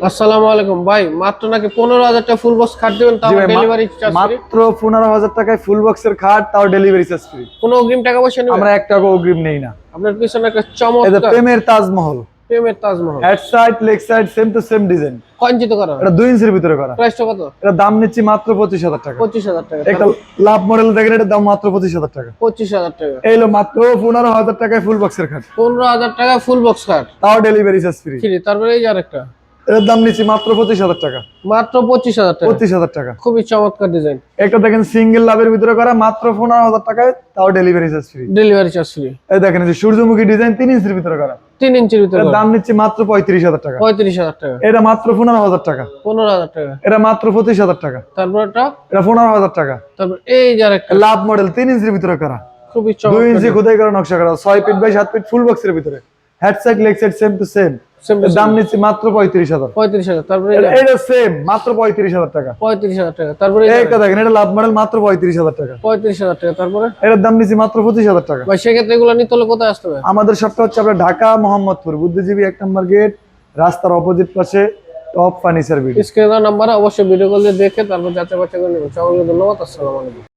আসসালামু আলাইকুম ভাই, মাত্র নাকি 15,000 টাকা ফুল বক্স খাট দিবেন, তাও ডেলিভারি চার্জ ফ্রি। মাত্র 15,000 টাকায় ফুল বক্সের খাট, তাও ডেলিভারি চার্জ ফ্রি। কোনো অগ্রিম টাকা পয়সা নেবেন? আমরা 1 টাকা অগ্রিম নেই না। আপনার পিছনে একটা এই যে চমৎকার প্রেমের তাজমহল, প্রেমের Taj Mahal, head side leg side same to same design. কঞ্চিত করা, এটা 2 ইঞ্চির ভিতরে করা। প্রাইসটা কত? এটা দাম নিচ্ছি মাত্র 25,000 টাকা। 25,000 টাকা। একটা লাভ মডেল দেখেন, এটার দাম মাত্র 25,000 টাকা। 25,000 টাকা। এই হলো মাত্র 15,000 টাকায় ফুল বক্সের খাট, 15,000 টাকা ফুল বক্স খাট তাও ডেলিভারি চার্জ ফ্রি। ফ্রি। তারপরে এই যে আরেকটা, এটার দাম নিচ্ছি মাত্র 25,000 টাকা। মাত্র 25,000 টাকা। 25,000 টাকা। খুবই চমৎকার ডিজাইন। একটা দেখেন সিঙ্গেল লাভের ভিতরে করা, মাত্র 15,000 টাকায়, তাও delivery charge free. Delivery charge free. এই দেখেন এই যে সূর্যমুখী ডিজাইন 3 ইঞ্চির ভিতরে করা, 3 ইঞ্চির ভিতরে এটার দাম নিচ্ছি মাত্র 35,000 টাকা। 35,000 টাকা। এটা মাত্র 15,000 টাকা। 15,000 টাকা। এটা মাত্র 25,000 টাকা। তারপরটা, এটা 15,000 টাকা। তারপর এই যে আরেকটা, লাভ মডেল 3 ইঞ্চির ভিতরে করা, খুবই 2 ইঞ্চি চমৎকার। খোদাই করা, নকশা করা, 6 ফিট বাই 7 ফিট ফুল বক্সের ভিতরে, head side leg side same to same. এর দাম নিচ্ছি মাত্র 35,000। 35,000। তারপরে এটা সেম মাত্র 35,000 টাকা। 35,000 টাকা। তারপরে এইটা দেখেন, এটা লাভ মডেল মাত্র 35,000 টাকা। 35,000 টাকা। তারপরে এর দাম নিচ্ছি মাত্র 25,000 টাকা। ভাই, সেক্ষেত্রে এগুলো নিতে হলে কোথায় আসতে হবে? আমাদের শপটা হচ্ছে আপনার ঢাকা মোহাম্মদপুর বুদ্ধিজীবী 1 নম্বর গেট, রাস্তার অপোজিট পাশে, টপ ফার্নিচার বিল্ডিং। স্ক্রিনে নাম্বার অবশ্যই ভিডিও কল দিয়ে দেখে তারপর যাচাই বাছাই করে নেবেন। সকলকে ধন্যবাদ। আসসালামু আলাইকুম।